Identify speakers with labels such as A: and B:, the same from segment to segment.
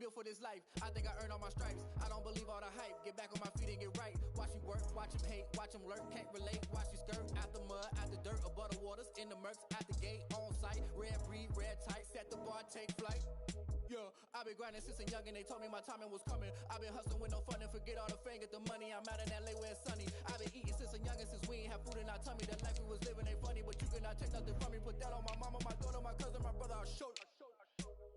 A: built for this life. I think I earned all my stripes. I don't believe all the hype. Get back on my feet and get right. Watch you work, watch him hate, watch him lurk. Can't relate, watch you skirt. Out the mud, out the dirt, above the waters, in the murks, out the gate, on site. Red breed, red tight, set the bar, take flight. Yeah, I've been grinding since a young and they told me my timing was coming. I've been hustling with no fun and forget all the fame, get the money. I'm out in LA where it's sunny. I've been eating since a youngin', since we ain't have food in our tummy. The life we was living ain't funny, but you cannot take nothing from me. Put that on my mama, my daughter, my cousin, my brother, I'll show you.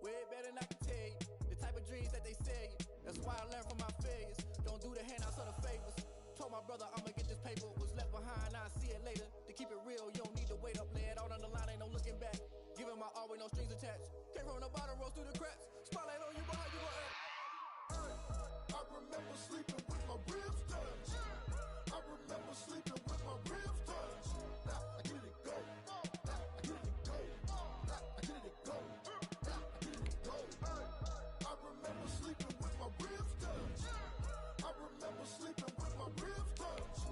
A: Way better than I can tell you. The type of dreams that they sell you. That's why I learned from my failures. Don't do the handouts or the favors. Told my brother I'ma get this paper. Was left behind, I'll see it later. To keep it real, you don't need to wait up. Lay it out on the line, ain't no looking back. Giving my all with no strings attached. Came from the bottom, rose through the cracks. Spotlight on you, but how you gon' act?
B: I remember sleeping with my ribs touched. I remember sleeping with my ribs touched. Now I get it go. Now I get it go. Now I get it go. Now I get it go. I remember sleeping with my ribs touched. I remember sleeping with my ribs touched.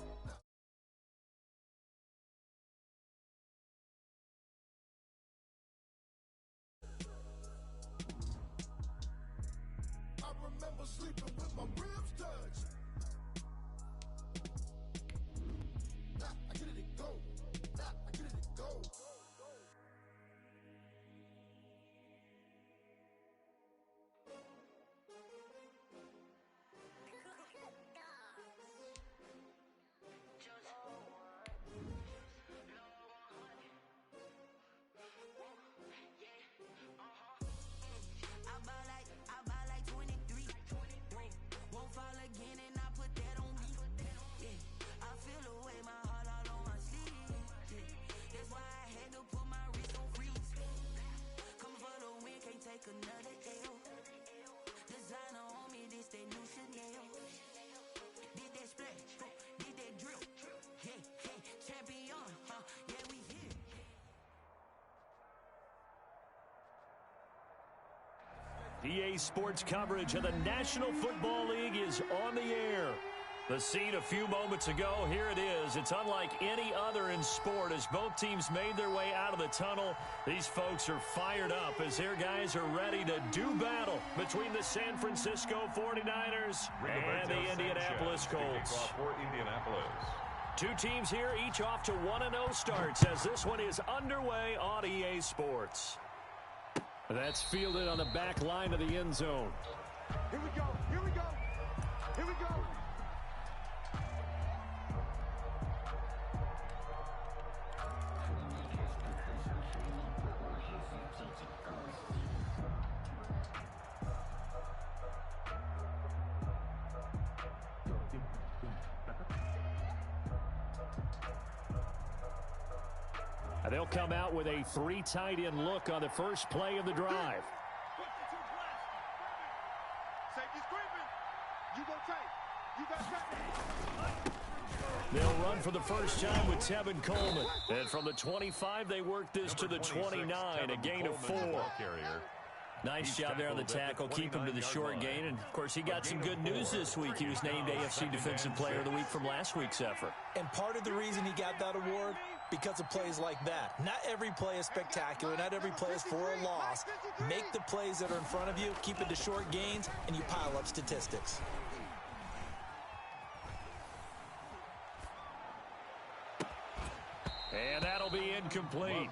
B: I remember sleeping with my ribs touched. Now I get it go. Now I get it go.
C: I buy like 23. Won't fall again and I put that on me. Yeah, I feel the way, my heart all on my sleeve. Yeah, that's why I had to put my wrist on freeze. Come for the win, can't take another L. Designer on me, this that new Chanel. Did that splash, did that drill. Yeah, hey, champion, yeah, we here.
D: EA Sports coverage of the National Football League is on the air. The scene a few moments ago, here it is. It's unlike any other in sport as both teams made their way out of the tunnel. These folks are fired up as their guys are ready to do battle between the San Francisco 49ers and the Indianapolis Colts.
E: For Indianapolis.
D: Two teams here, each off to 1-0 starts as this one is underway on EA Sports. That's fielded on the back line of the end zone.
B: Here we go. Here we go. Here we go.
D: They'll come out with a 3 tight end look on the first play of the drive. They'll run for the first time with Tevin Coleman. And from the 25, they work this to the 29, a gain of 4. Nice job there on the tackle, keep him to the short gain. And, of course, he got some good news this week. He was named AFC Defensive Player of the Week from last week's effort.
F: And part of the reason he got that award, because of plays like that. Not every play is spectacular. Not every play is for a loss. Make the plays that are in front of you, keep it to short gains, and you pile up statistics.
D: And that'll be incomplete.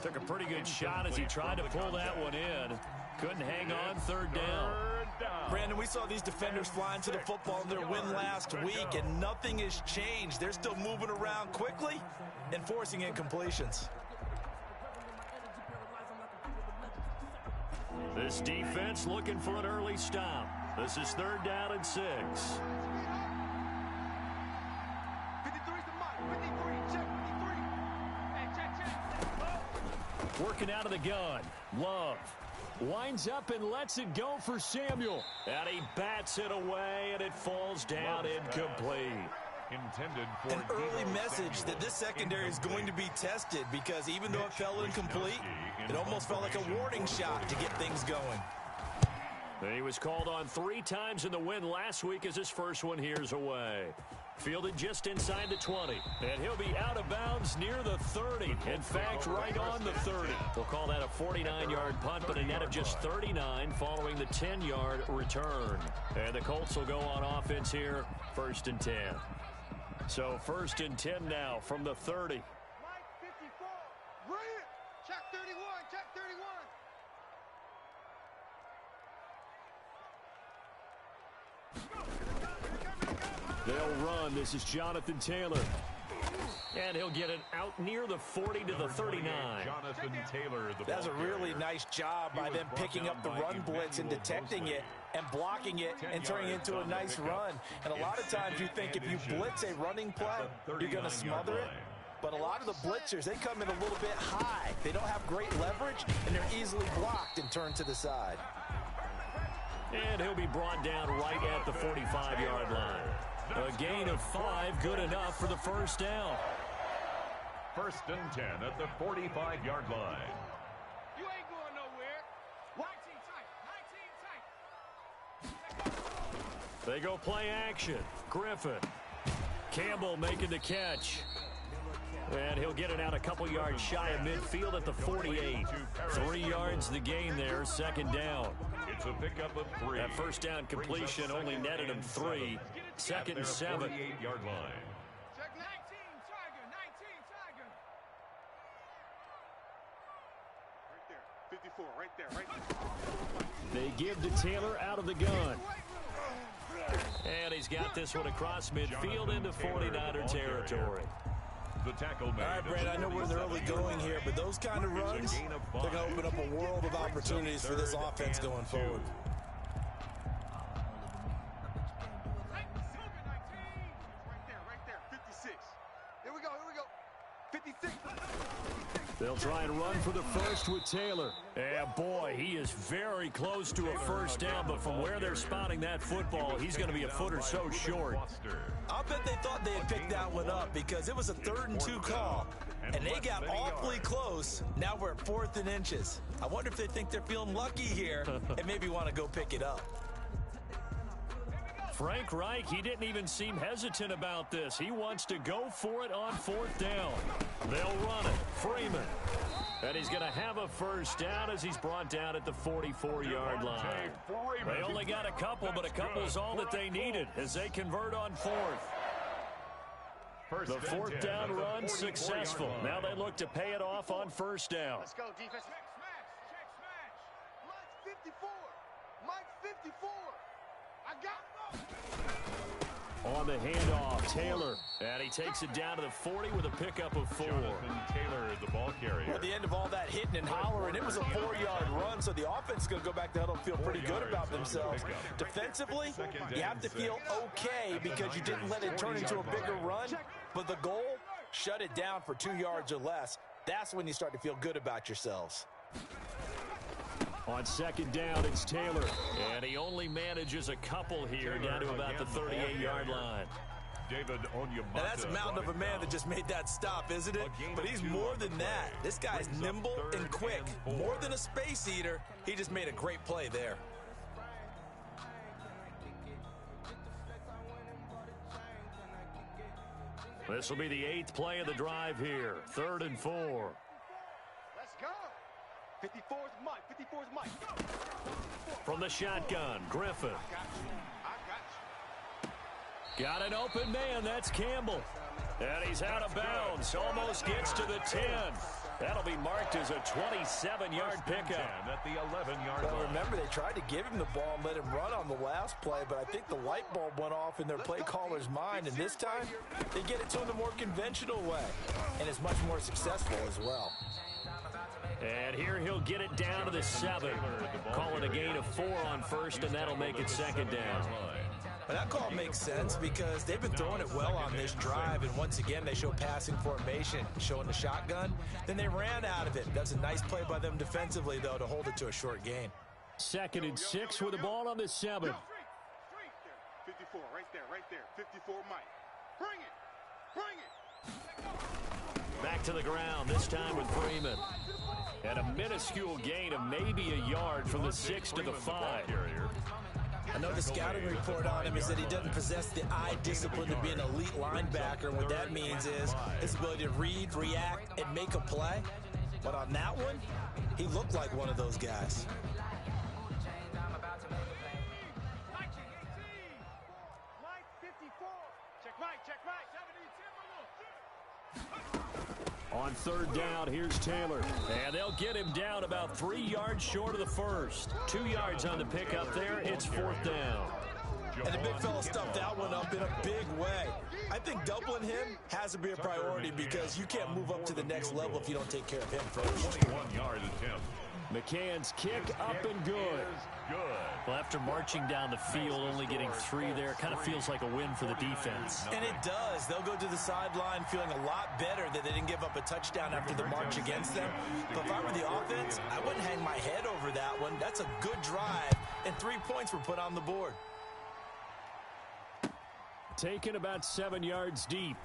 D: Took a pretty good shot as he tried to pull that one in. Couldn't hang on, third down.
F: Brandon, we saw these defenders flying to the football in their win last week, and nothing has changed. They're still moving around quickly and forcing incompletions.
D: This defense looking for an early stop. This is 3rd down and 6.
B: 53's the mark. 53, check 53. Hey, check.
D: Working out of the gun. Love. Winds up and lets it go for Samuel. And he bats it away, and it falls down incomplete.
E: Intended for
F: an early message that this secondary is going to be tested, because even though it fell incomplete, it almost felt like a warning shot to get things going.
D: He was called on 3 times in the win last week as his first one here's away. Fielded just inside the 20. And he'll be out of bounds near the 30. In fact, right on the 30. We'll call that a 49-yard punt, but a net of just 39 following the 10-yard return. And the Colts will go on offense here, 1st and 10. So 1st and 10 now from the 30.
G: Mike 54. Bring it. Check 31. Check 31.
D: They'll run. This is Jonathan Taylor. And he'll get it out near the 40 to the 39.
E: Jonathan Taylor,
F: That's a really nice job by them picking up the run blitz and detecting it and blocking it and turning it into a nice run. And a lot of times you think if you blitz a running play, you're going to smother it. But a lot of the blitzers, they come in a little bit high. They don't have great leverage, and they're easily blocked and turned to the side.
D: And he'll be brought down right at the 45-yard line. A gain of 5, good enough for the first down.
E: 1st and 10 at the 45-yard line.
G: You ain't going nowhere. 19 tight. 19 tight.
D: They go play action. Griffin. Campbell making the catch. And he'll get it out a couple yards shy of midfield at the 48. 3 yards the gain there, 2nd down.
E: It's a pickup of 3.
D: That first down completion only netted him 3. 2nd and 7.
E: 48-yard line.
G: Check 19 Tiger. 19 Tiger. Right there. 54. Right there. Right there.
D: They give to Taylor out of the gun. And he's got this one across midfield into 49er territory.
E: The tackle made.
F: All right, Brad, I know we're in the early going here, but those kind of runs, they're going to open up a world of opportunities for this offense going forward.
G: Right there. 56. Here we go. 56.
D: They'll try and run for the first with Taylor. And boy, he is very close to a first down, but from where they're spotting that football, he's going to be a foot or so short.
F: I'll bet they thought they had picked that one up because it was a 3rd and 2 call, and they got awfully close. Now we're at 4th and inches. I wonder if they think they're feeling lucky here and maybe want to go pick it up.
D: Frank Reich, he didn't even seem hesitant about this. He wants to go for it on 4th down. They'll run it. Freeman. And he's going to have a first down as he's brought down at the 44-yard line. They only got a couple, but a couple's all that they needed as they convert on 4th. The 4th down run successful. Now they look to pay it off on 1st down.
G: Let's go, defense. Check smash. Mike's 54. Mike's 54. I got him.
D: On the handoff, Taylor. And he takes it down to the 40 with a pickup of 4.
E: Jonathan Taylor, the ball carrier.
F: Well, at the end of all that hitting and hollering, it was a 4-yard run, so the offense is going to go back to huddle and feel pretty good about themselves. Defensively, you have to feel okay because you didn't let it turn into a bigger run, but the goal, shut it down for 2 yards or less. That's when you start to feel good about yourselves.
D: On 2nd down, it's Taylor. And he only manages a couple here down to about the 38-yard line.
E: David Onyemata.
F: Now that's a mountain of a man that just made that stop, isn't it? But he's more than that. This guy's nimble and quick. More than a space eater. He just made a great play there.
D: This will be the 8th play of the drive here. 3rd and 4.
G: Let's go. 54 is Mike. 54 is Mike.
D: From the shotgun, Griffin.
G: I got you.
D: Got an open man. That's Campbell. And he's out of bounds. Almost gets to the 10. That'll be marked as a 27-yard pickup.
E: At the 11-yard
F: Well,
E: line.
F: remember, they tried to give him the ball and let him run on the last play, but I think the light bulb went off in their play caller's mind, and this time they get it to him the more conventional way, and it's much more successful as well.
D: And here he'll get it down to the 7. Call it a gain of 4 on 1st, and that'll make it 2nd down.
F: But that call makes sense because they've been throwing it well on this drive, and once again they show passing formation, showing the shotgun. Then they ran out of it. That's a nice play by them defensively, though, to hold it to a short gain.
D: 2nd and 6 with the ball on the 7.
G: 54, right there. 54, Mike. Bring it.
D: Back to the ground, this time with Freeman. And a minuscule gain of maybe a yard from the 6 to the 5.
F: I know the scouting report on him is that he doesn't possess the eye discipline to be an elite linebacker. And what that means is his ability to read, react, and make a play. But on that one, he looked like one of those guys.
D: On third down, here's Taylor. And they'll get him down about 3 yards short of the first. 2 yards on the pickup there. It's fourth down.
F: And the big fella stuffed that one up in a big way. I think doubling him has to be a priority because you can't move up to the next level if you don't take care of him first.
E: 21-yard attempt.
D: McCann's kick up and good. Well, after marching down the field, only getting 3 there, kind of feels like a win for the defense.
F: And it does. They'll go to the sideline feeling a lot better that they didn't give up a touchdown after the march against them. But if I were the offense, I wouldn't hang my head over that one. That's a good drive, and 3 points were put on the board.
D: Taken about 7 yards deep.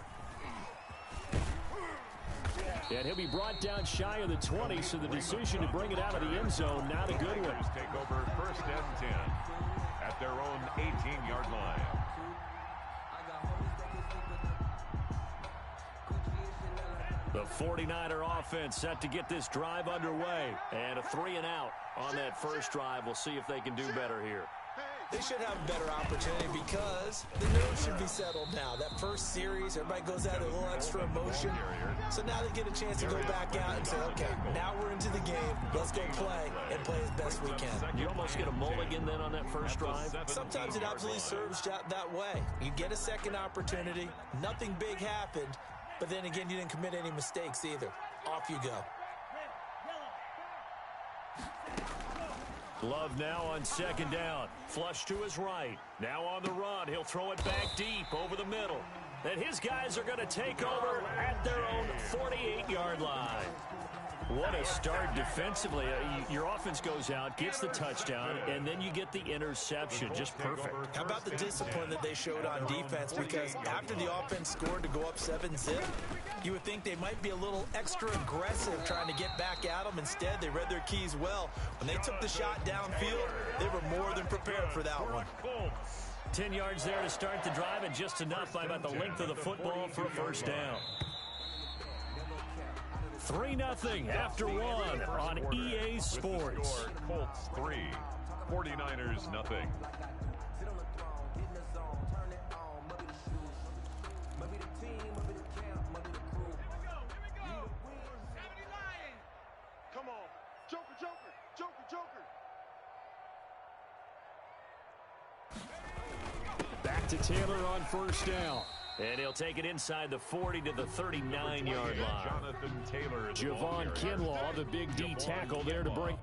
D: And he'll be brought down shy of the 20, so the decision to bring it out of the end zone, not a good one.
E: Take over first and 10 at their own 18-yard line.
D: The 49er offense set to get this drive underway. And a 3 and out on that first drive. We'll see if they can do better here.
F: They should have a better opportunity because the nerves should be settled now. That first series, everybody goes out with a little extra emotion. So now they get a chance to go back out and say, okay, now we're into the game. Let's go play and play as best we can.
D: You almost get a mulligan then on that first drive?
F: Sometimes it absolutely serves that way. You get a second opportunity. Nothing big happened. But then again, you didn't commit any mistakes either. Off you go.
D: Love now on second down. Flush to his right. Now on the run. He'll throw it back deep over the middle. And his guys are going to take over at their own 48-yard line. What a start defensively. Your offense goes out, gets the touchdown, and then you get the interception. Just perfect.
F: How about the discipline that they showed on defense? Because after the offense scored to go up 7-zip, you would think they might be a little extra aggressive trying to get back at them. Instead, they read their keys well. When they took the shot downfield, they were more than prepared for that one.
D: 10 yards there to start the drive, and just enough by about the length of the football for a first down. 3-0 after one on EA Sports.
E: Colts 3, 49ers nothing.
G: Come on. Joker, Joker, Joker, Joker.
D: Back to Taylor on first down. And he'll take it inside the 40 to the 39-yard line.
E: Jonathan Taylor.
D: Javon Kinlaw, the big D tackle there to bring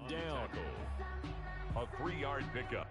D: down.
E: A 3-yard pickup.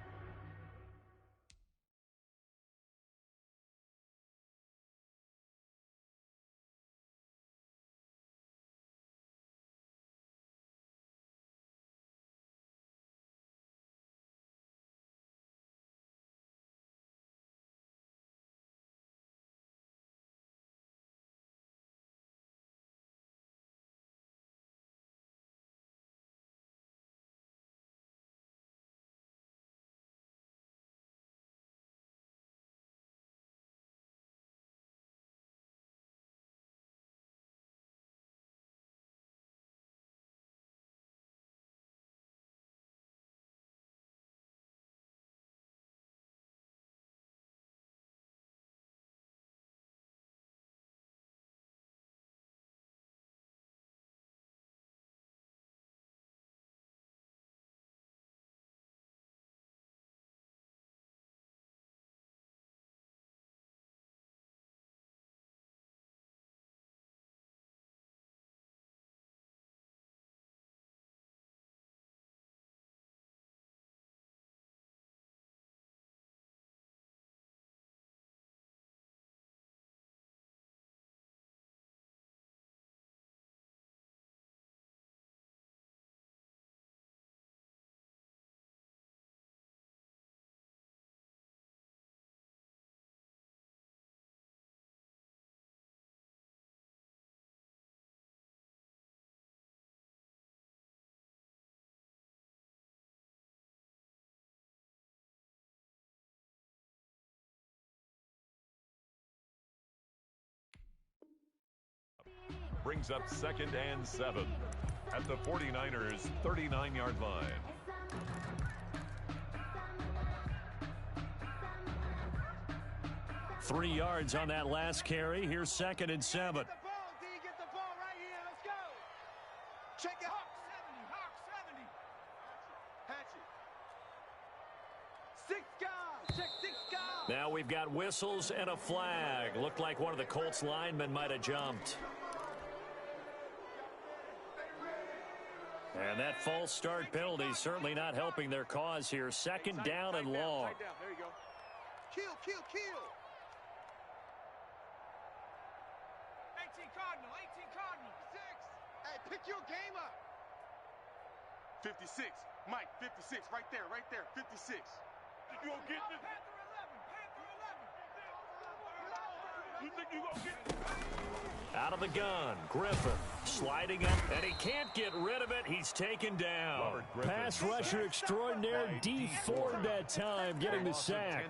E: Brings up 2nd and 7 at the 49ers' 39-yard line.
D: Three yards on that last carry. Here's 2nd and 7.
G: Get the ball, D. Get the ball right here. Let's go. Check it. Hawk 70. Hatchet. 6 guys. Check 6 guys.
D: Now we've got whistles and a flag. Looked like one of the Colts linemen might have jumped. And that false start penalty certainly not helping their cause here. 2nd down and long.
G: There you go. Kill. 18 Cardinal. 6. Hey, pick your game up. 56. Mike, 56. Right there. 56. You gonna get this? Panther 11. You think you gonna get this?
D: Out of the gun, Griffin sliding up, and he can't get rid of it. He's taken down. Pass rusher extraordinaire, D Ford that time, getting the sack.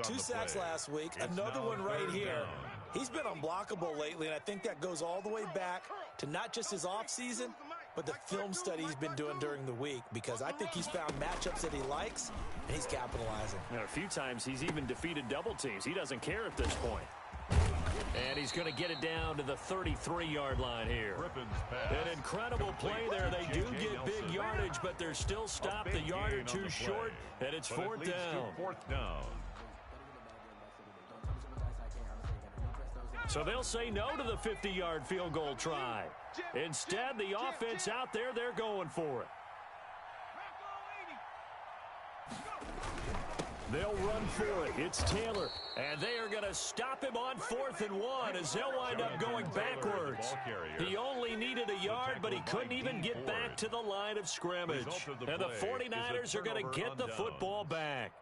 F: 2 sacks last week, another one right here. He's been unblockable lately, and I think that goes all the way back to not just his offseason, but the film study he's been doing during the week, because I think he's found matchups that he likes, and he's capitalizing.
D: And a few times he's even defeated double teams. He doesn't care at this point. And he's going to get it down to the 33-yard line here. An incredible play there. They do get big yardage, but they're still stopped a yard or two short, and it's 4th down. So they'll say no to the 50-yard field goal try. Instead, the offense out there, they're going for it. They'll run for it. It's Taylor. And they are going to stop him on 4th and 1 as they'll wind up going backwards. He only needed a yard, but he couldn't even get back to the line of scrimmage. And the 49ers are going to get the football back.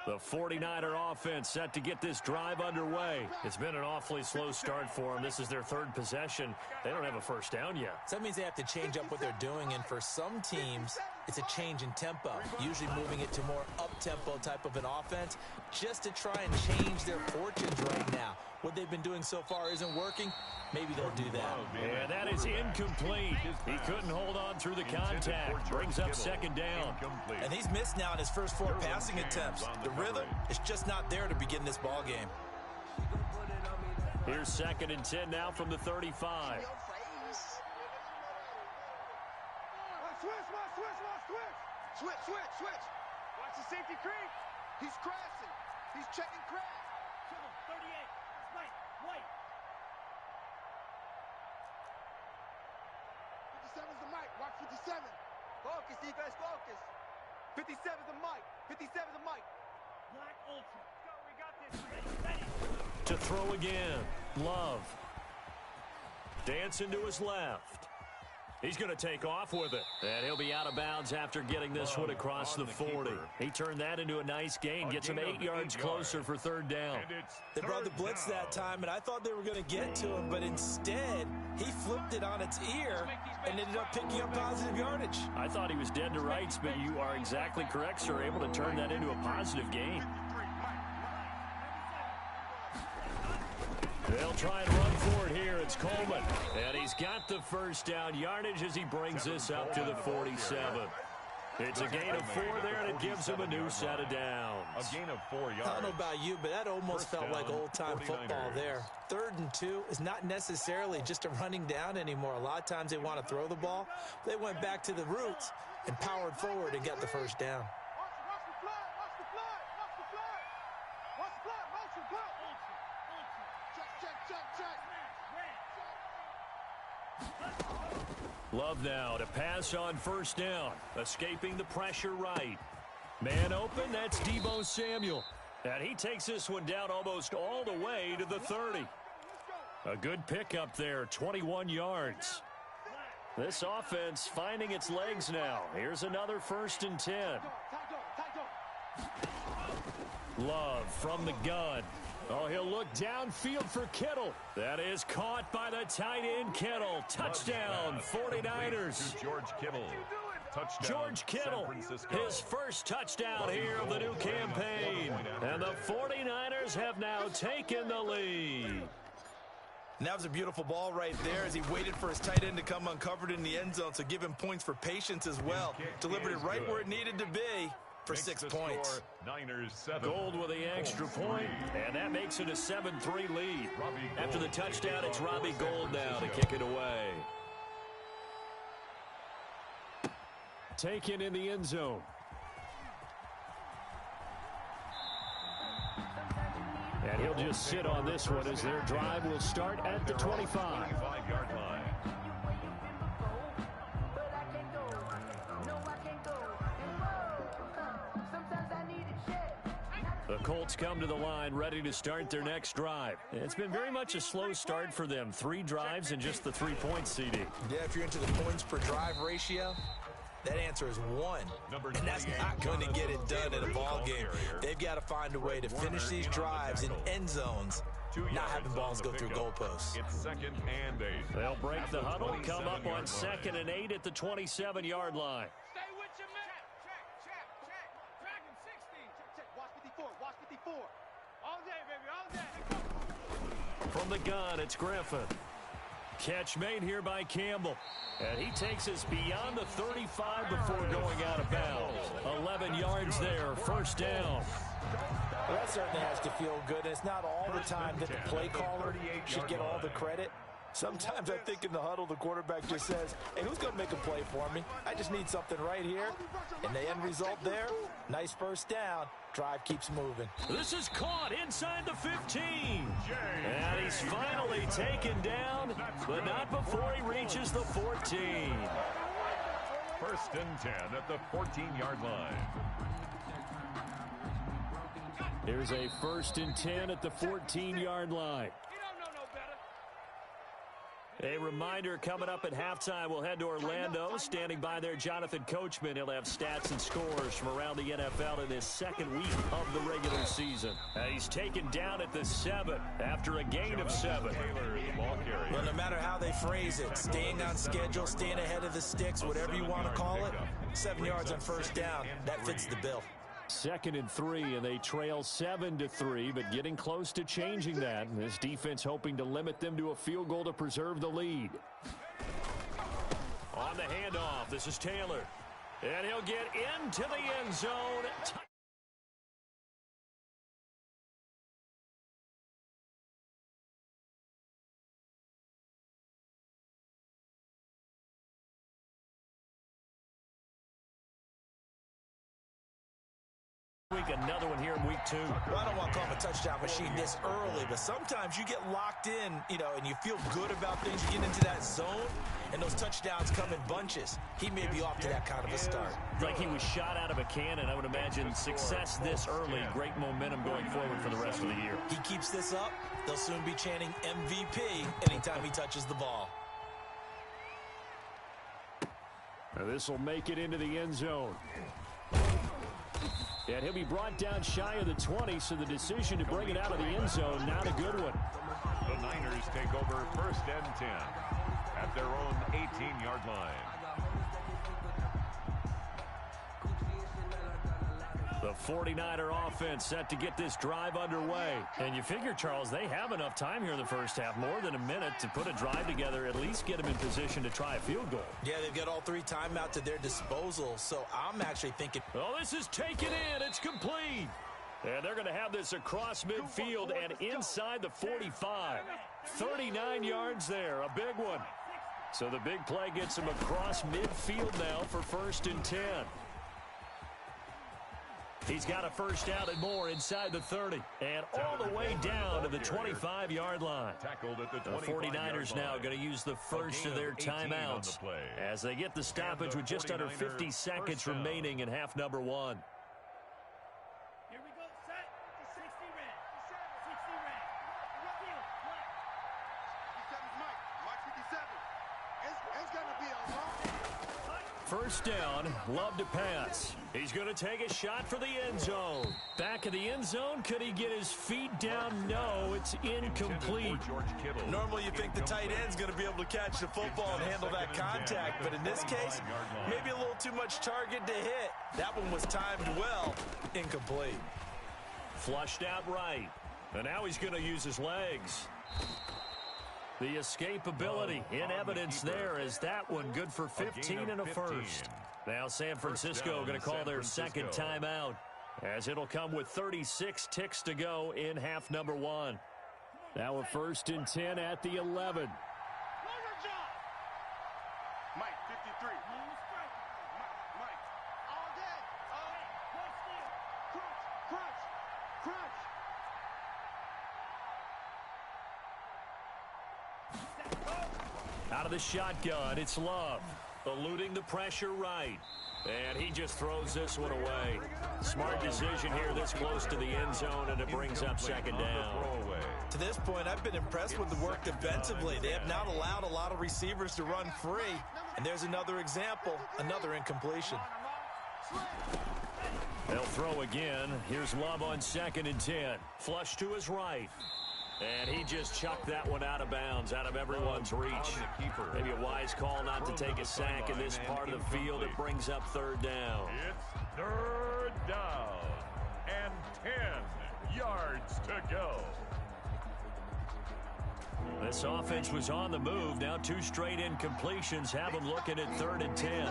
D: The 49er offense set to get this drive underway. It's been an awfully slow start for them. This is their 3rd possession. They don't have a first down yet.
F: So that means they have to change up what they're doing, and for some teams, it's a change in tempo, usually moving it to more up-tempo type of an offense just to try and change their fortunes right now. What they've been doing so far isn't working. Maybe they'll do that.
D: Yeah, that is incomplete. He couldn't hold on through the contact. Brings up 2nd down.
F: And he's missed now in his first 4 passing attempts. The rhythm is just not there to begin this ball game.
D: Here's 2nd and 10 now from the 35.
G: Switch. Watch the safety creep. He's crashing. He's checking crash. 38. Wait. 57's Mark 57.
H: Focus, defense, focus. 57's the mic. 57's the mic.
I: Black Ultra. Go, we got this. Ready.
D: To throw again. Love. Dancing to his left. He's going to take off with it. And he'll be out of bounds after getting this one across the 40. He turned that into a nice gain. Gets him 8 yards closer for third down.
F: They brought the blitz that time, and I thought they were going to get to him, but instead, he flipped it on its ear and ended up picking up positive yardage.
D: I thought he was dead to rights, but you are exactly correct, sir. Able to turn that into a positive gain. They'll try and run for it here. It's Coleman. And he's got the first down yardage as he brings this up to the 47. It's a gain of 4 there, and it gives him a new set of downs.
E: A gain of 4 yards.
F: I don't know about you, but that almost felt like old-time football there. 3rd and 2 is not necessarily just a running down anymore. A lot of times they want to throw the ball. They went back to the roots and powered forward and got the first down.
G: Watch the flag. Watch the flag. Watch the flag. Watch the flag. Motion, go. Check.
D: Love now to pass on first down. Escaping the pressure right. Man open, that's Deebo Samuel. And he takes this one down almost all the way to the 30. A good pickup there, 21 yards. This offense finding its legs now. Here's another 1st and 10. Love from the gun. Oh, he'll look downfield for Kittle. That is caught by the tight end Kittle. Touchdown, 49ers.
E: George Kittle. Touchdown,
D: George Kittle, his first touchdown here of the new campaign. And the 49ers have now taken the lead.
F: And that was a beautiful ball right there as he waited for his tight end to come uncovered in the end zone, so give him points for patience as well. Delivered it right where it needed to be for 6 points.
E: Niners 7.
D: Gold with the extra point, and that makes it a 7-3 lead. After the touchdown, it's Robbie Gould now to kick it away. Taken in the end zone. And he'll just sit on this one as their drive will start at the 25.
E: 25-yard line.
D: The Colts come to the line ready to start their next drive. It's been very much a slow start for them. 3 drives and just the 3 points, CD.
F: Yeah, if you're into the points per drive ratio, that answer is 1. And that's not going to get it done in a ball game. They've got to find a way to finish these drives in end zones, not having balls go through goalposts.
E: It's 2nd and 8.
D: They'll break the huddle, come up on 2nd and 8 at the 27-yard line.
I: Stay with your man. Check. Dragon 60.
G: Check. Watch 54. Watch 54.
I: All day, baby, all day.
D: From the gun, it's Griffin. Catch made here by Campbell. And he takes us beyond the 35 before going out of bounds. 11 yards there, first down.
F: Well, that certainly has to feel good. It's not all the time that the play caller should get all the credit. Sometimes I think in the huddle, the quarterback just says, hey, who's going to make a play for me? I just need something right here. And the end result there, nice first down. Drive keeps moving.
D: This is caught inside the 15. And he's finally taken down, but not before he reaches the 14.
E: 1st and 10 at the 14-yard line.
D: Here's a 1st and 10 at the 14-yard line. A reminder, coming up at halftime, we'll head to Orlando. Standing by there, Jonathan Coachman. He'll have stats and scores from around the NFL in his 2nd week of the regular season. He's taken down at the 7 after a gain of 7.
F: Well, no matter how they phrase it, staying on schedule, staying ahead of the sticks, whatever you want to call it, 7 yards on first down, that fits the bill.
D: 2nd and 3, and they trail 7-3, but getting close to changing that. And this defense hoping to limit them to a field goal to preserve the lead. On the handoff, this is Taylor. And he'll get into the end zone. Another one here in week 2.
F: Well, I don't want to call him a touchdown machine this early, but sometimes you get locked in, and you feel good about things. You get into that zone, and those touchdowns come in bunches. He may be off to that kind of a start.
D: Like he was shot out of a cannon. I would imagine success this early, great momentum going forward for the rest of the year.
F: He keeps this up, they'll soon be chanting MVP anytime he touches the ball.
D: Now this will make it into the end zone. And he'll be brought down shy of the 20, so the decision to bring it out of the end zone, not a good one.
E: The Niners take over 1st and 10 at their own 18-yard line.
D: The 49er offense set to get this drive underway. And you figure, Charles, they have enough time here in the first half, more than a minute, to put a drive together, at least get them in position to try a field goal.
F: Yeah, they've got all 3 timeouts at their disposal, so I'm actually thinking...
D: Oh, this is taken in. It's complete. And they're going to have this across midfield and inside the 45. 39 yards there, a big one. So the big play gets them across midfield now for 1st and 10. He's got a first down and more inside the 30. And all the way down to the 25-yard line.
E: The
D: 49ers now going to use the first of their timeouts as they get the stoppage with just under 50 seconds remaining in half number 1.
I: Here we go, set. 60 red. 60 red. Field, black.
G: 57's Mike. Mike 57. It's going to be a long...
D: First down, Love to pass. He's going to take a shot for the end zone. Back of the end zone, could he get his feet down? No, it's incomplete.
F: Normally you think the tight end's going to be able to catch the football and handle that contact, but in this case, maybe a little too much target to hit. That one was timed well. Incomplete.
D: Flushed out right. And now he's going to use his legs. The escapability in evidence there as that one good for 15 and a first. Now San Francisco going to call their second timeout as it'll come with 36 ticks to go in half number 1. Now a 1st and 10 at the 11.
G: Mike 53. Mike. All day. Crunch.
D: Out of the shotgun, it's Love. Eluding the pressure right. And he just throws this one away. Smart decision here this close to the end zone, and it brings up 2nd down.
F: To this point, I've been impressed with the work defensively. They have not allowed a lot of receivers to run free. And there's another example, another incompletion.
D: They'll throw again. Here's Love on 2nd and 10. Flush to his right. And he just chucked that one out of bounds, out of everyone's reach. Maybe a wise call not to take a sack in this part of the field. It brings up 3rd down.
E: It's 3rd down and 10 yards to go.
D: This offense was on the move. Now 2 straight incompletions have them looking at 3rd and 10.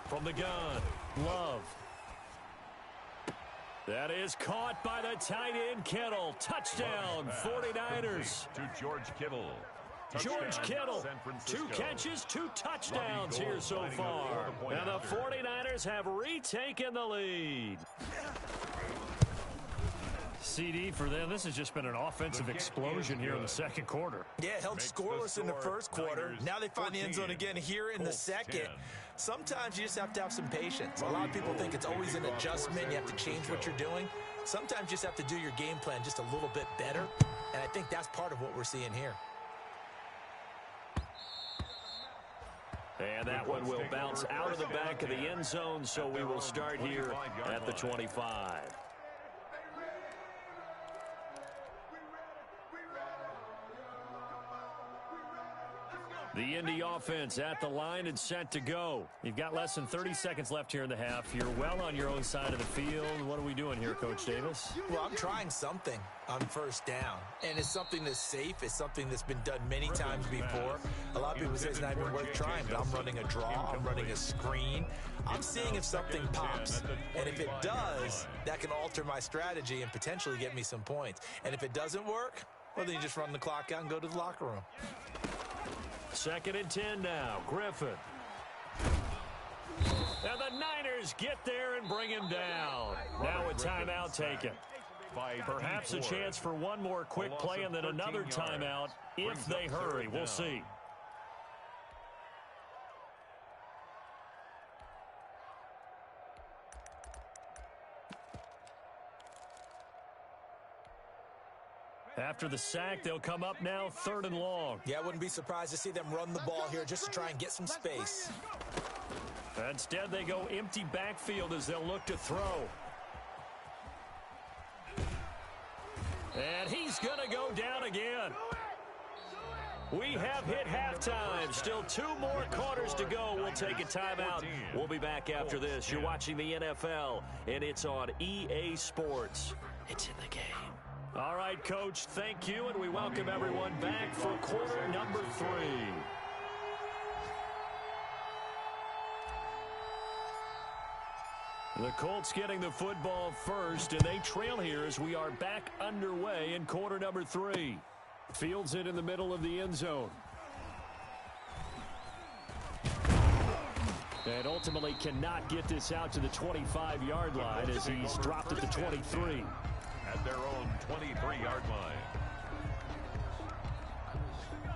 D: From the gun, Love. That is caught by the tight end, Kittle. Touchdown, 49ers.
E: To George Kittle.
D: George Kittle, 2 catches, 2 touchdowns here so far. And the 49ers have retaken the lead. CD for them. This has just been an offensive explosion here in the 2nd quarter.
F: Yeah, held scoreless in the 1st quarter. Now they find the end zone again here in the 2nd. Sometimes you just have to have some patience. A lot of people think it's always an adjustment. You have to change what you're doing. Sometimes you just have to do your game plan just a little bit better. And I think that's part of what we're seeing here.
D: And that one will bounce out of the back of the end zone, so we will start here at the 25. The Indy offense at the line and set to go. You've got less than 30 seconds left here in the half. You're well on your own side of the field. What are we doing here, Coach Davis?
F: Well, I'm trying something on 1st down. And it's something that's safe. It's something that's been done many times before. A lot of people say it's not even worth trying, but I'm running a draw. I'm running a screen. I'm seeing if something pops. And if it does, that can alter my strategy and potentially get me some points. And if it doesn't work, Well, then you just run the clock out and go to the locker room.
D: 2nd and 10 now. Griffin. And the Niners get there and bring him down. Now a timeout taken. Perhaps a chance for one more quick play and then another timeout if they hurry. We'll see. After the sack, they'll come up now 3rd and long.
F: Yeah, I wouldn't be surprised to see them run the ball here just to try and get some space.
D: Instead, they go empty backfield as they'll look to throw. And he's going to go down again. We have hit halftime. Still 2 more quarters to go. We'll take a timeout. We'll be back after this. You're watching the NFL, and it's on EA Sports. It's in the game. All right, Coach, thank you, and we welcome everyone back for quarter number 3. The Colts getting the football first, and they trail here as we are back underway in quarter number 3. Fields it in the middle of the end zone. And ultimately cannot get this out to the 25-yard line as he's dropped at the 23.
E: At their own 23-yard line.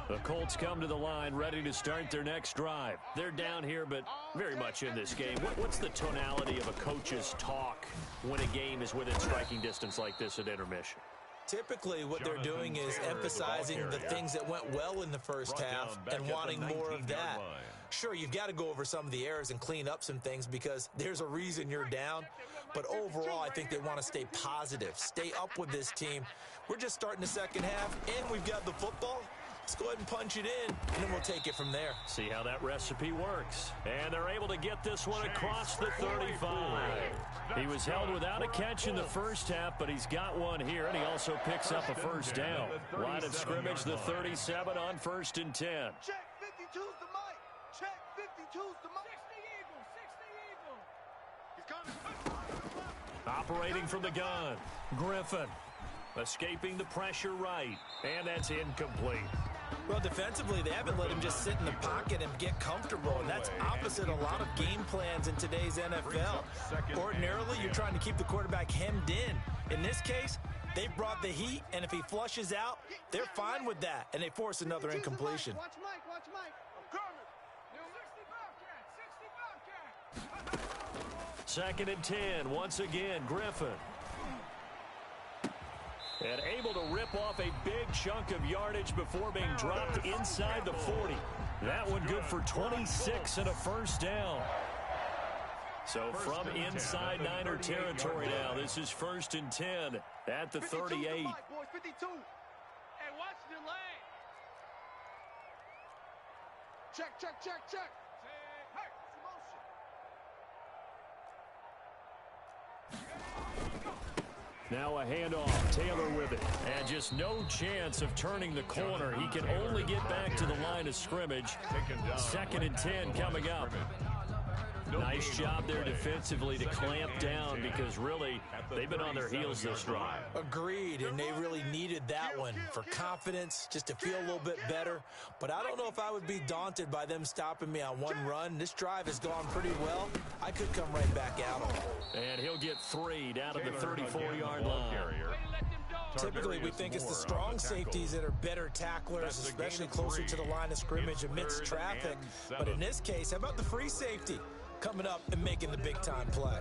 D: The Colts come to the line ready to start their next drive. They're down here, but very much in this game. What's the tonality of a coach's talk when a game is within striking distance like this at intermission?
F: Typically, what they're doing is emphasizing the things that went well in the first half and wanting more of that. Sure, you've got to go over some of the errors and clean up some things because there's a reason you're down. But overall, I think they want to stay positive, stay up with this team. We're just starting the second half, and we've got the football. Let's go ahead and punch it in, and then we'll take it from there.
D: See how that recipe works. And they're able to get this one across the 35. He was held without a catch in the first half, but he's got one here, and he also picks up a first down. Line of scrimmage, the 37 on 1st and 10.
G: Check 52's the mic. Check 52's the mic. 60 Eagle. He's coming.
D: Operating from the gun. Griffin. Escaping the pressure right. And that's incomplete.
F: Well, defensively, they haven't let him just sit in the pocket and get comfortable, and that's opposite a lot of game plans in today's NFL. Ordinarily, you're trying to keep the quarterback hemmed in. In this case, they brought the heat, and if he flushes out, they're fine with that, and they force another incompletion.
G: Watch Mike, watch Mike. I'm coming.
D: 60 Bobcats, 60 Bobcats. 2nd and 10, once again, Griffin. And able to rip off a big chunk of yardage before being dropped inside the 40. That one good for 26 and a first down. So from inside Niner territory now, this is 1st and 10 at the 38.
G: 52. Hey, watch the lane. Check, check, check, check. Hey, it's motion.
D: Now a handoff, Taylor with it, and just no chance of turning the corner. He can only get back to the line of scrimmage. 2nd and 10 coming up. Nice job there defensively to clamp down because really they've been on their heels this drive.
F: Agreed, and they really needed that one for confidence, just to feel a little bit better. But I don't know if I would be daunted by them stopping me on one run. This drive has gone pretty well. I could come right back out on it.
D: And he'll get 3 down at the 34-yard line.
F: Typically, we think it's the strong safeties that are better tacklers, especially closer to the line of scrimmage amidst traffic. But in this case, how about the free safety coming up and making the big-time play?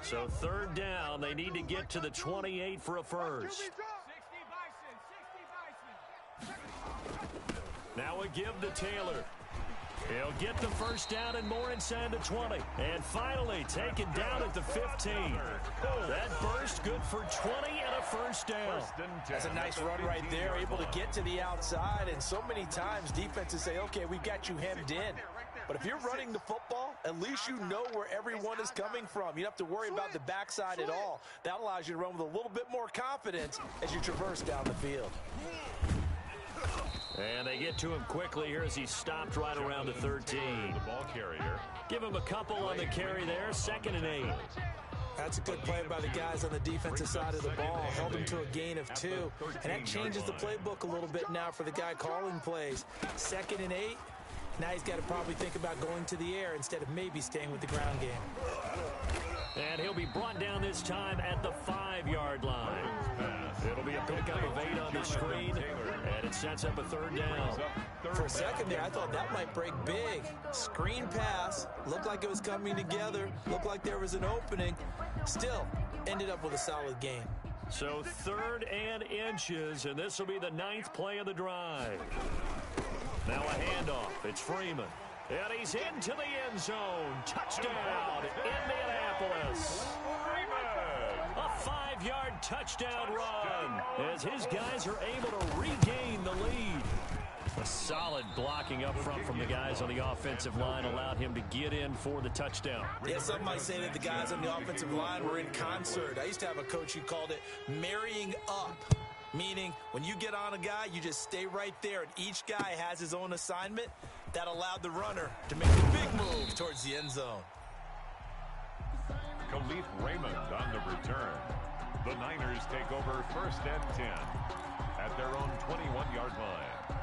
D: So 3rd down, they need to get to the 28 for a first. Now a give to Taylor. He'll get the first down and more inside the 20. And finally taken down at the 15. That burst good for 20 and a first down.
F: That's a nice run right there, able to get to the outside. And so many times defenses say, okay, we've got you hemmed in. But if you're running the football, at least you know where everyone is coming from. You don't have to worry about the backside at all. That allows you to run with a little bit more confidence as you traverse down the field.
D: And they get to him quickly here as he stopped right around the 13.
E: The ball carrier.
D: Give him a couple on the carry there. 2nd and 8.
F: That's a good play by the guys on the defensive side of the ball. Held them to a gain of 2. And that changes the playbook a little bit now for the guy calling plays. 2nd and 8. Now he's got to probably think about going to the air instead of maybe staying with the ground game.
D: And he'll be brought down this time at the 5-yard line. It'll be a pickup of 8 on the screen, and it sets up a 3rd down.
F: For a second there, I thought that might break big. Screen pass, looked like it was coming together, looked like there was an opening. Still, ended up with a solid gain.
D: So 3rd and inches, and this will be the 9th play of the drive. Now a handoff. It's Freeman. And he's into the end zone. Touchdown, Indianapolis. Freeman. A 5-yard touchdown run as his guys are able to regain the lead. A solid blocking up front from the guys on the offensive line allowed him to get in for the touchdown.
F: Yeah, some might say that the guys on the offensive line were in concert. I used to have a coach who called it marrying up. Meaning, when you get on a guy, you just stay right there, and each guy has his own assignment. That allowed the runner to make a big move towards the end zone.
E: Khalif Raymond on the return. The Niners take over 1st and 10 at their own 21-yard line.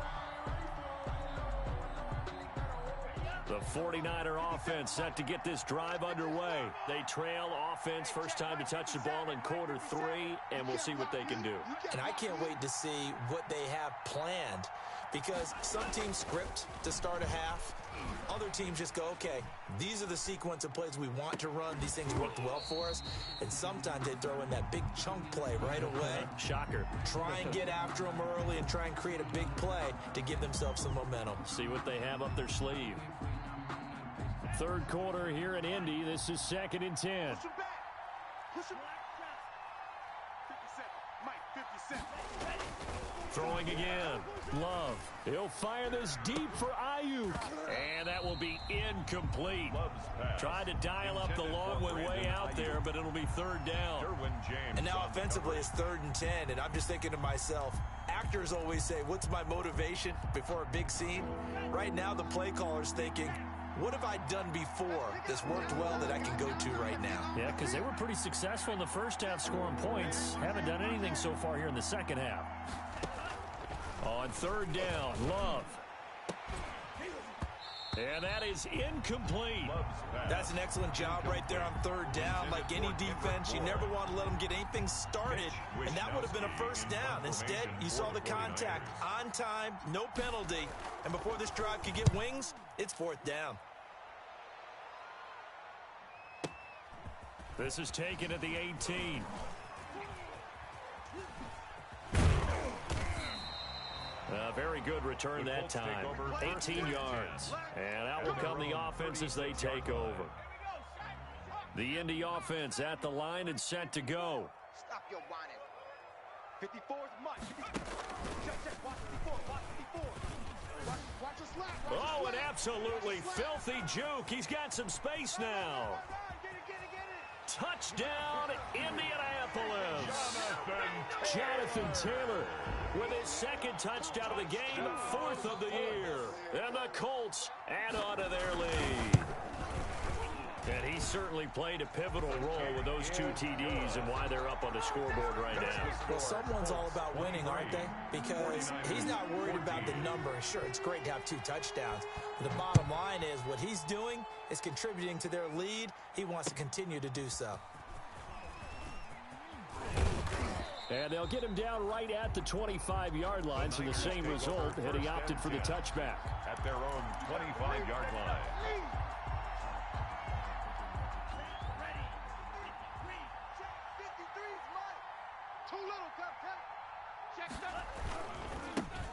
D: The 49er offense set to get this drive underway. They trail offense, first time to touch the ball in quarter 3, and we'll see what they can do.
F: And I can't wait to see what they have planned, because some teams script to start a half. Other teams just go, okay, these are the sequence of plays we want to run. These things worked well for us. And sometimes they throw in that big chunk play right away.
D: Shocker.
F: Try and get after them early and try and create a big play to give themselves some momentum.
D: See what they have up their sleeve. 3rd quarter here in Indy. This is 2nd and 10.
G: Push him back. Push him back. 57. Mike, 57.
D: Throwing again. Love. He'll fire this deep for Ayuk. And that will be incomplete. Tried to dial up the long one way out there, but it'll be 3rd down.
F: And now offensively it's 3rd and 10, and I'm just thinking to myself, actors always say, what's my motivation before a big scene? Right now the play caller's thinking, what have I done before that's worked well that I can go to right now?
D: Yeah, because they were pretty successful in the first half scoring points. Haven't done anything so far here in the second half. On 3rd down, Love. And that is incomplete.
F: That's an excellent job right there on 3rd down. Like any defense, you never want to let them get anything started, and that would have been a 1st down. Instead, you saw the contact on time, no penalty, and before this drive could get wings, it's 4th down.
D: This is taken at the 18. A very good return that time. 18 yards. And out will come the offense as they take over. The Indy offense at the line and set to go.
H: Stop your whining. 54 is Mike. Check. Watch 54. Watch 54. Watch your slap.
D: Oh, an absolutely filthy juke. He's got some space now.
H: Get it.
D: Touchdown, Indianapolis. Jonathan Taylor with his 2nd touchdown of the game, 4th of the year. And the Colts add on to their lead. And he certainly played a pivotal role with those 2 TDs and why they're up on the scoreboard right now.
F: Well, someone's all about winning, aren't they? Because he's not worried about the number. Sure, it's great to have 2 touchdowns. But the bottom line is what he's doing is contributing to their lead. He wants to continue to do so.
D: And they'll get him down right at the 25-yard line, so the same result, and he opted for the touchback.
E: At their own 25-yard line.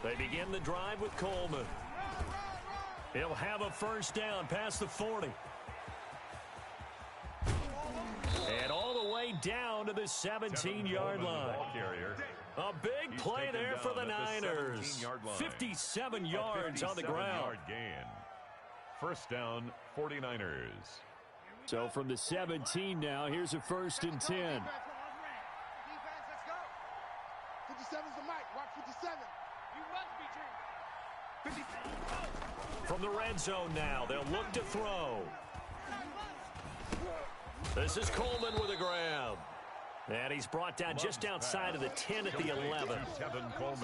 D: They begin the drive with Coleman. He'll have a 1st down past the 40. And all the way down to the 17-yard line. A big play there for the Niners. 57 yards on the ground.
E: 1st down, 49ers.
D: So from the 17 now, here's a 1st and 10.
G: Defense, let's go. 57's the mic. Watch 57. You run, Beatrice. 57.
D: From the red zone now, they'll look to throw. This is Coleman with a grab. And he's brought down just outside of the 10 at the 11.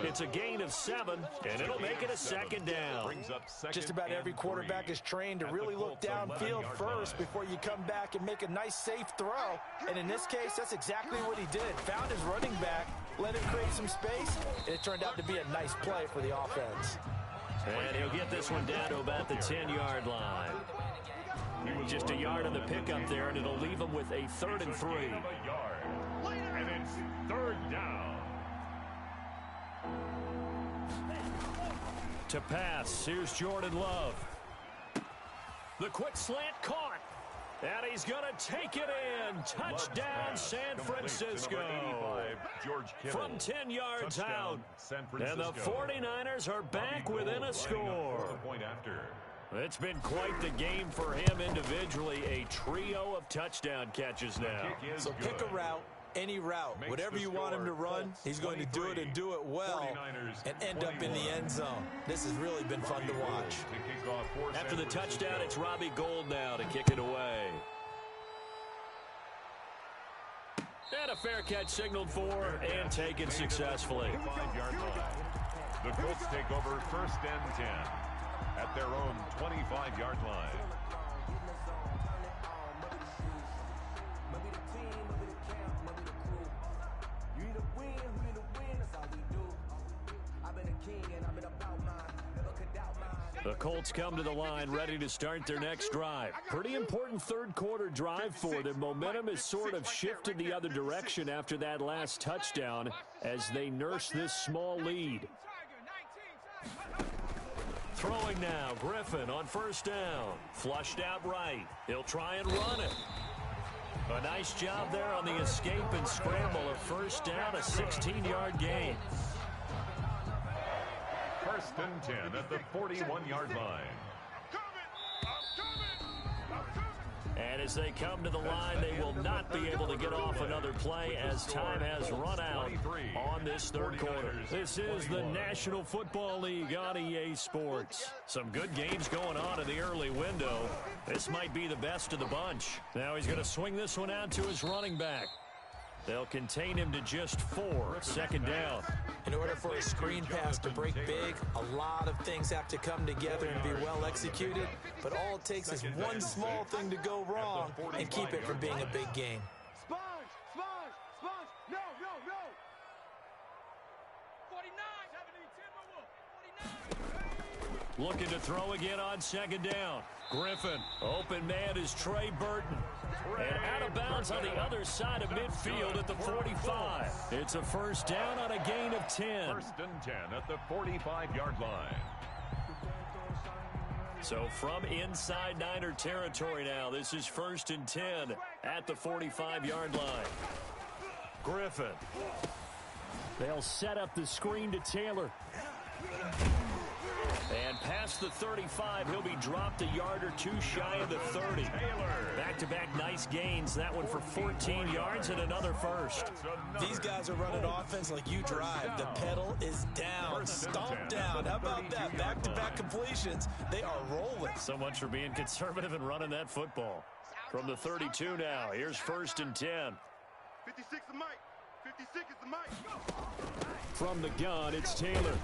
D: It's a gain of 7, and it'll make it a second down.
F: Just about every quarterback is trained to really look downfield first before you come back and make a nice, safe throw. And in this case, that's exactly what he did. Found his running back, let him create some space, and it turned out to be a nice play for the offense.
D: And he'll get this one down to about the 10-yard line. Just a yard on the pickup there, and it'll leave him with a 3rd and 3.
E: And it's 3rd down.
D: To pass, here's Jordan Love. The quick slant caught. And he's going to take it in. Touchdown, San Francisco. From 10 yards out. And the 49ers are back within a score. It's been quite the game for him individually. A trio of touchdown catches now.
F: So pick a route, any route. Whatever you want him to run, he's going to do it and do it well and end up in the end zone. This has really been fun to watch.
D: After the touchdown, it's Robbie Gould now to kick it away. And a fair catch signaled for and taken successfully.
E: The Colts take over 1st and 10 at their own 25-yard line.
D: The Colts come to the line ready to start their next drive. Pretty important 3rd quarter drive for them. Momentum has sort of shifted the other direction after that last touchdown as they nurse this small lead. Throwing now, Griffin on 1st down. Flushed out right. He'll try and run it. A nice job there on the escape and scramble. A 1st down, a 16-yard gain.
E: 1st and 10 at the 41-yard line.
D: And as they come to the line, they will not be able to get off another play as time has run out on this 3rd quarter. This is the National Football League on EA Sports. Some good games going on in the early window. This might be the best of the bunch. Now he's going to swing this one out to his running back. They'll contain him to just 4. 2nd down.
F: In order for a screen pass to break big, a lot of things have to come together and be well executed. But all it takes is one small thing to go wrong and keep it from being a big game.
G: Sponge! No! 49!
D: Looking to throw again on 2nd down. Griffin, open man is Trey Burton. And out of bounds on the other side of midfield at the 45. It's a 1st down on a gain of 10.
E: 1st and 10 at the 45-yard line.
D: So from inside Niner territory now, this is 1st and 10 at the 45-yard line. Griffin. They'll set up the screen to Taylor. And past the 35, he'll be dropped a yard or 2 shy of the 30. Back-to-back nice gains. That one for 14 yards and another 1st.
F: These guys are running offense like you drive. The pedal is down, stomp down. How about that? Back-to-back completions. They are rolling.
D: So much for being conservative and running that football. From the 32 now, here's 1st and 10.
G: 56 is Mike. 56 is the Mike.
D: From the gun, it's Taylor.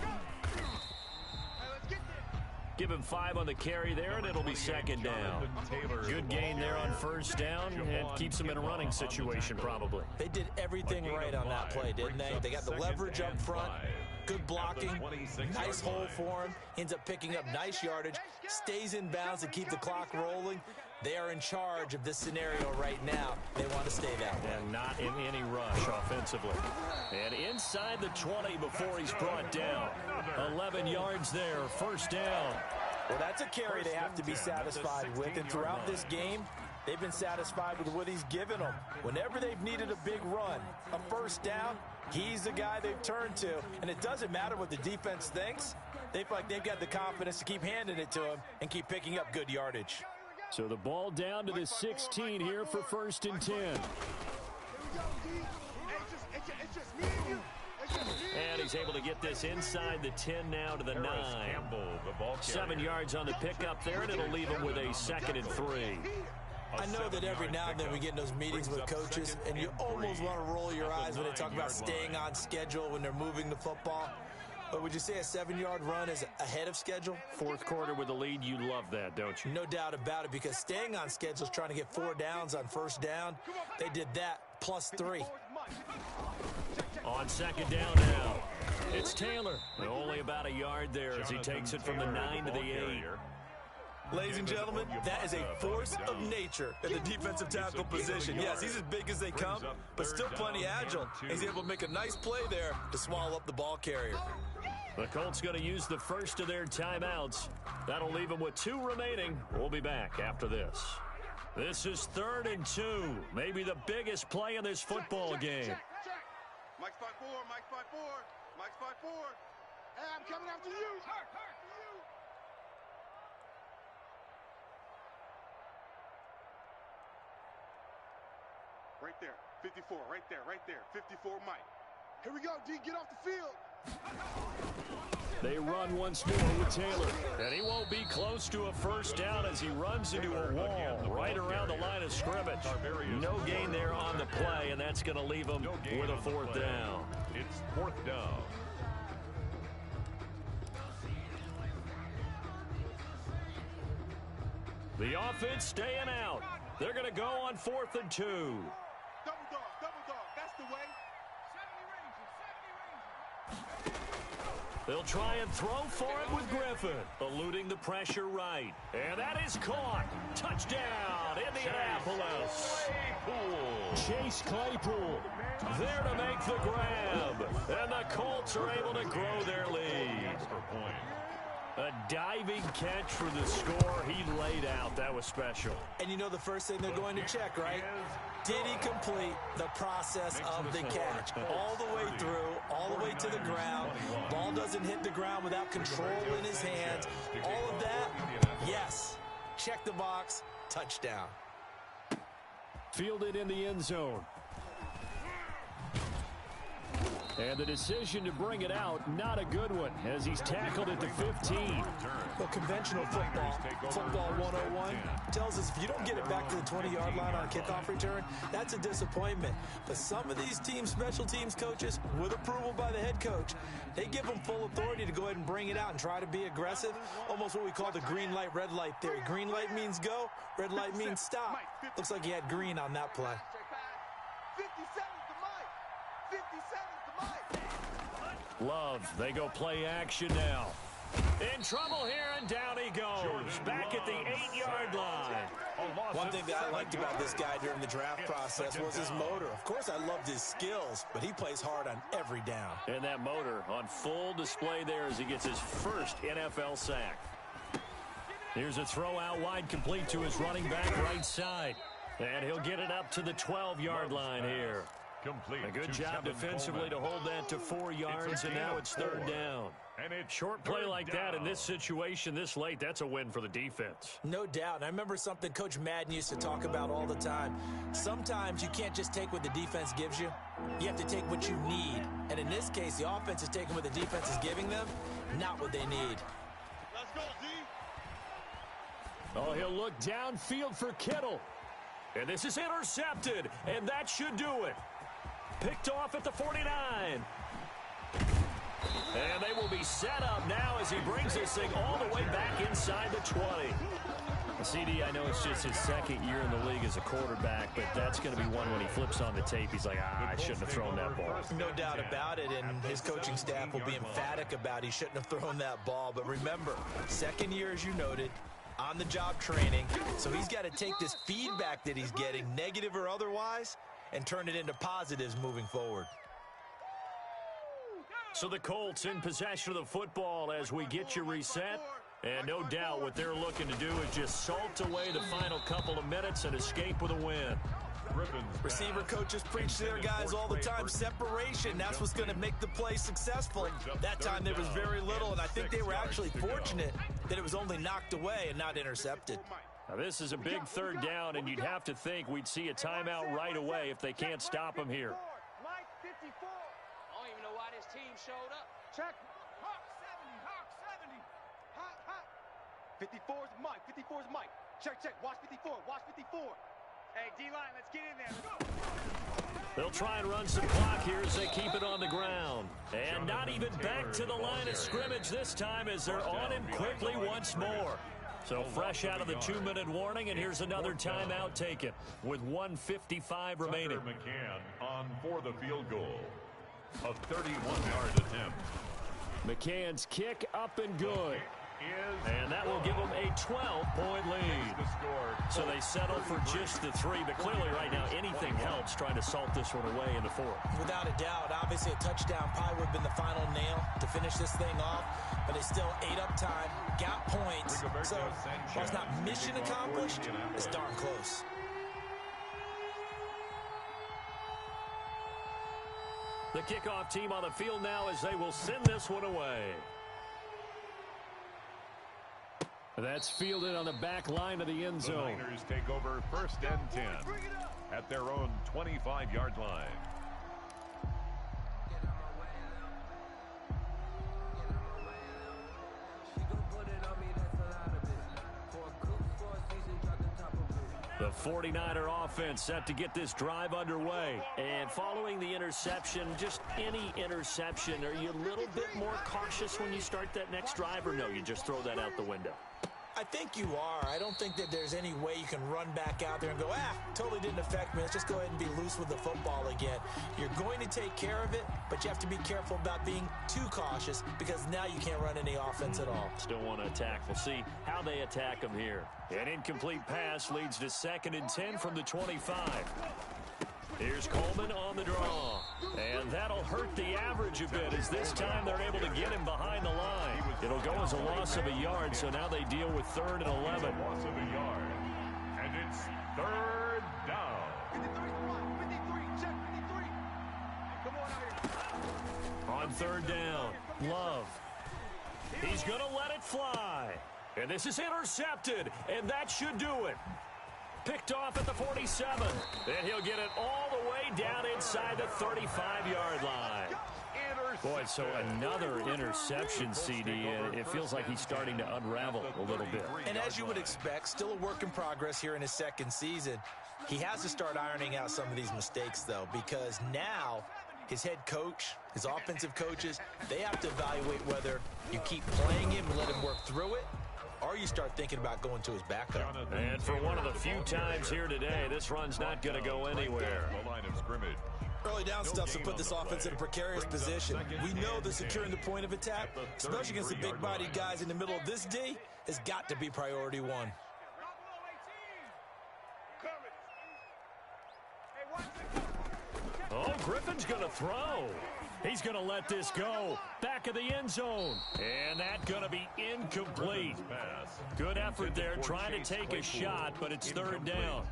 D: Give him 5 on the carry there, and it'll be 2nd down. Good gain there on 1st down, and keeps him in a running situation probably.
F: They did everything right on that play, didn't they? They got the leverage up front, good blocking, nice hole for him, ends up picking up nice yardage, stays in bounds to keep the clock rolling. They are in charge of this scenario right now. They want to stay that way.
D: And not in any rush offensively. And inside the 20 before he's brought down. 11 yards there, 1st down.
F: Well, that's a carry they have to be satisfied with. And throughout this game, they've been satisfied with what he's given them. Whenever they've needed a big run, a 1st down, he's the guy they've turned to. And it doesn't matter what the defense thinks. They feel like they've got the confidence to keep handing it to him and keep picking up good yardage.
D: So the ball down to the 16 here for 1st and 10. And he's able to get this inside the 10 now to the 9.
E: 9.
D: 7 yards on the pickup there, and it'll leave him with a 2nd and 3.
F: I know that every now and then we get in those meetings with coaches, and you almost want to roll your eyes when they talk about staying on schedule when they're moving the football. But would you say a 7-yard run is ahead of schedule?
D: Fourth quarter with the lead, you love that, don't you?
F: No doubt about it, because staying on schedule is trying to get 4 downs on first down. They did that, +3.
D: On second down now, it's Taylor. Only about a yard there as he takes it from the 9 to the 8.
F: Ladies and gentlemen, that is a force of nature in the defensive tackle position. Yes, he's as big as they come, but still plenty agile. He's able to make a nice play there to swallow up the ball carrier.
D: The Colts going to use the first of their timeouts. That'll leave them with 2 remaining. We'll be back after this. This is 3rd and 2. Maybe the biggest play in this football game.
G: Mike's 5-4, Mike's 5-4, Mike's 5-4. Hey, I'm coming after you. Right there, 54, right there, 54 Mike. Here we go, D, get off the field.
D: They run once more with Taylor, and he won't be close to a first down as he runs into a wall right around the line of scrimmage. No gain there on the play, and that's going to leave him with a 4th down.
E: It's 4th down.
D: The offense staying out. They're going to go on 4th and 2.
G: Double dog, that's the way.
D: They'll try and throw for it with Griffin, eluding the pressure right. And that is caught. Touchdown, Indianapolis. Chase Claypool there to make the grab. And the Colts are able to grow their lead. A diving catch for the score. He laid out. That was special.
F: And you know the first thing they're going to check, right? Did he complete the process of the catch? All the way through, all the way to the ground. Ball doesn't hit the ground without control in his hands. All of that, yes. Check the box, touchdown.
D: Fielded in the end zone. And the decision to bring it out, not a good one, as he's tackled at the 15.
F: Well, conventional football 101, tells us if you don't get it back to the 20-yard line on a kickoff return, that's a disappointment. But some of these special teams coaches, with approval by the head coach, they give them full authority to go ahead and bring it out and try to be aggressive, almost what we call the green light, red light theory. Green light means go, red light means stop. Looks like he had green on that play.
G: 57's the Mike. 57's the Mike.
D: Love, they go play action now. In trouble here, and down he goes. Back at the 8-yard line.
F: One thing that I liked about this guy during the draft process was his motor. Of course, I loved his skills, but he plays hard on every down.
D: And that motor on full display there as he gets his first NFL sack. Here's a throw out wide, complete to his running back right side. And he'll get it up to the 12-yard line here. A good job defensively to hold that to 4 yards, and now it's 3rd down. Short play like that in this situation this late, that's a win for the defense.
F: No doubt. And I remember something Coach Madden used to talk about all the time. Sometimes you can't just take what the defense gives you. You have to take what you need. And in this case, the offense is taking what the defense is giving them, not what they need.
G: Let's go, D.
D: Oh, he'll look downfield for Kittle. And this is intercepted, and that should do it. Picked off at the 49. And they will be set up now as he brings this thing all the way back inside the 20. CD, I know it's just his 2nd year in the league as a quarterback, but that's going to be one when he flips on the tape. He's like, I shouldn't have thrown that ball.
F: No doubt about it, and his coaching staff will be emphatic about he shouldn't have thrown that ball. But remember, 2nd year, as you noted, on-the-job training, so he's got to take this feedback that he's getting, negative or otherwise, and turn it into positives moving forward.
D: So the Colts in possession of the football as we get you reset. And no doubt what they're looking to do is just salt away the final couple of minutes and escape with a win.
F: Receiver coaches preach to their guys all the time. Separation, that's what's going to make the play successful. That time there was very little, and I think they were actually fortunate that it was only knocked away and not intercepted.
D: Now this is a big 3rd down, and you'd have to think we'd see a timeout right away if they can't stop him here.
G: Mike 54.
J: I don't even know why this team showed up.
G: Check. Hawk 70. Hawk 70. Hawk. 54's Mike. 54's Mike.
H: Check, check. Watch 54. Watch 54. Hey, D-line, let's get in there. Let's go.
D: They'll try and run some clock here as they keep it on the ground. And not even back to the line of scrimmage this time as they're on him quickly once more. So fresh out of the 2-minute warning, and here's another timeout taken with 1:55 remaining.
E: McCann on for the field goal. A 31-yard attempt.
D: McCann's kick up and good. And that will give them a 12-point lead. So they settle for just the 3, but clearly right now anything helps trying to salt this one away in the 4th.
F: Without a doubt, obviously a touchdown probably would have been the final nail to finish this thing off, but they still ate up time, got points, so while it's not mission accomplished, it's darn close.
D: The kickoff team on the field now as they will send this one away. That's fielded on the back line of the end zone.
E: The Niners take over 1st and 10 at their own 25-yard line.
D: The 49er offense set to get this drive underway. And following the interception, just any interception, are you a little bit more cautious when you start that next drive, or no, you just throw that out the window?
F: I think you are. I don't think that there's any way you can run back out there and go, totally didn't affect me. Let's just go ahead and be loose with the football again. You're going to take care of it, but you have to be careful about being too cautious because now you can't run any offense at all.
D: Still want to attack. We'll see how they attack them here. An incomplete pass leads to 2nd and 10 from the 25. Here's Coleman on the draw. And that'll hurt the average a bit as this time they're able to get him behind the line. It'll go as a loss of a yard, so now they deal with 3rd and 11.
E: Loss of a yard. And it's 3rd down.
H: 53, 53, check 53. Come on out here.
D: On 3rd down, Love. He's going to let it fly. And this is intercepted, and that should do it. Picked off at the 47. Then he'll get it all the way down inside the 35-yard line. Boy, so another interception, CD, and it feels like he's starting to unravel a little bit.
F: And as you would expect, still a work in progress here in his 2nd season. He has to start ironing out some of these mistakes, though, because now his head coach, his offensive coaches, they have to evaluate whether you keep playing him and let him work through it, or you start thinking about going to his backup.
D: And for one of the few times here today, this run's not going to go anywhere.
E: The line of scrimmage.
F: Early down stuff's to put this offense in a precarious position. We know that securing the point of attack, especially against the big-bodied guys in the middle of this D, has got to be priority 1.
D: Oh, Griffin's going to throw. He's going to let this go. Back of the end zone. And that's going to be incomplete. Good effort there trying to take a shot, but it's 3rd down.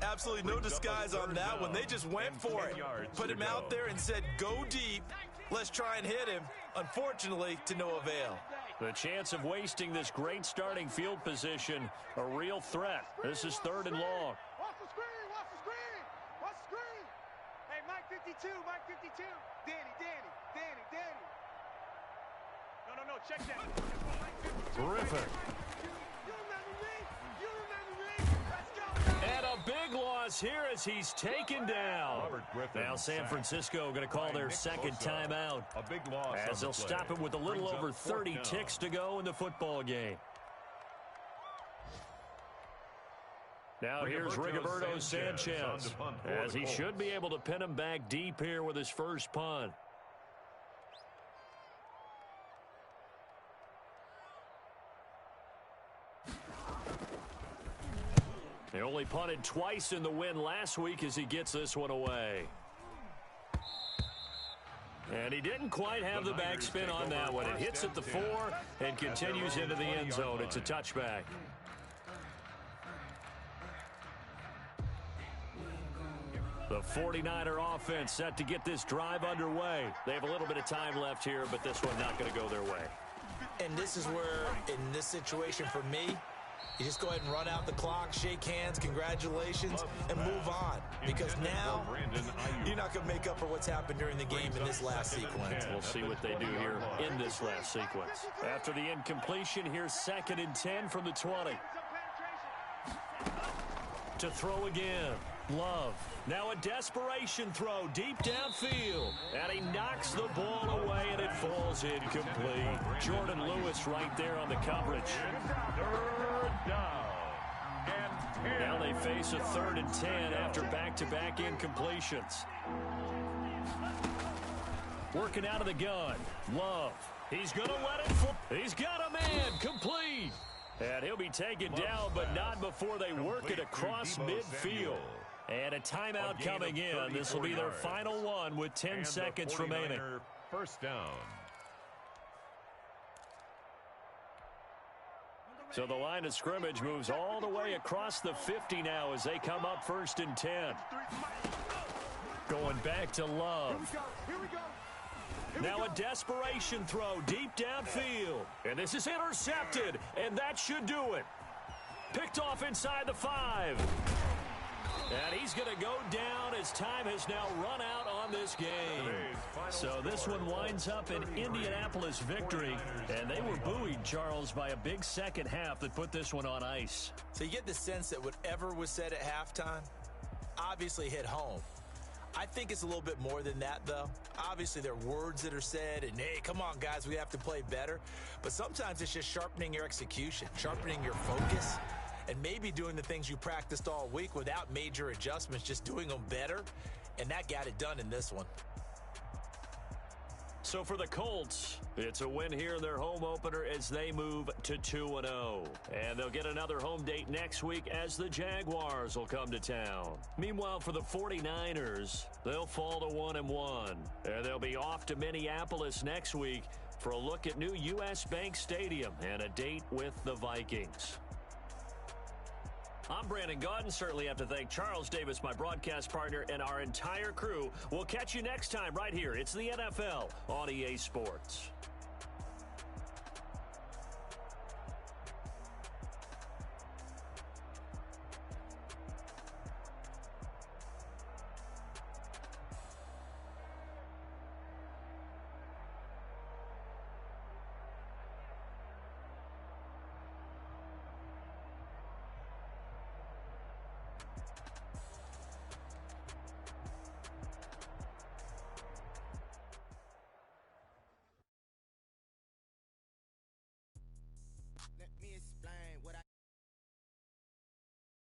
F: Absolutely no disguise on that one. They just went for it. Put him out there and said, go deep. Let's try and hit him. Unfortunately, to no avail.
D: The chance of wasting this great starting field position, a real threat. This is 3rd and long.
H: Watch the screen, watch the screen, watch the screen. Hey, Mike 52, Mike 52. Danny. No, check that.
D: Griffin.
H: You remember me? Let's go.
D: And a big loss here as he's taken down. Now San Francisco going to call their 2nd timeout.
E: A big loss
D: as they'll stop it with a little over 30 ticks to go in the football game. Now here's Rigoberto Sanchez as he should be able to pin him back deep here with his first punt. They only punted twice in the win last week as he gets this one away. And he didn't quite have the backspin on that one. It hits at the 4 and continues into the end zone. It's a touchback. The 49er offense set to get this drive underway. They have a little bit of time left here, but this one not going to go their way.
F: And this is where, in this situation for me, you just go ahead and run out the clock, shake hands, congratulations, and move on. Because now, you're not going to make up for what's happened during the game in this last sequence.
D: We'll see what they do here in this last sequence. After the incompletion, here's 2nd and 10 from the 20. To throw again. Love. Now a desperation throw deep downfield. And he knocks the ball away, and it falls incomplete. Jordan Lewis right there on the coverage.
E: Third down. And 10.
D: Now they face a 3rd and 10 after back-to-back incompletions. Working out of the gun. Love. He's going to let it fall. He's got a man. Complete. And he'll be taken down, but not before they work it across midfield. And a timeout coming in. This will be their final one with 10 seconds remaining.
E: First down.
D: So the line of scrimmage moves all the way across the 50 now as they come up 1st and 10. Going back to Love.
G: Here we go.
D: Now a desperation throw deep downfield. And this is intercepted, and that should do it. Picked off inside the 5. And he's going to go down as time has now run out on this game. So this one winds up an Indianapolis victory. And they were buoyed, Charles, by a big second half that put this one on ice.
F: So you get the sense that whatever was said at halftime obviously hit home. I think it's a little bit more than that, though. Obviously, there are words that are said, and, hey, come on, guys, we have to play better. But sometimes it's just sharpening your execution, sharpening your focus, and maybe doing the things you practiced all week without major adjustments, just doing them better. And that got it done in this one.
D: So for the Colts, it's a win here in their home opener as they move to 2-0. And they'll get another home date next week as the Jaguars will come to town. Meanwhile, for the 49ers, they'll fall to 1-1. And they'll be off to Minneapolis next week for a look at new U.S. Bank Stadium and a date with the Vikings. I'm Brandon Gaudin. Certainly have to thank Charles Davis, my broadcast partner, and our entire crew. We'll catch you next time right here. It's the NFL on EA Sports.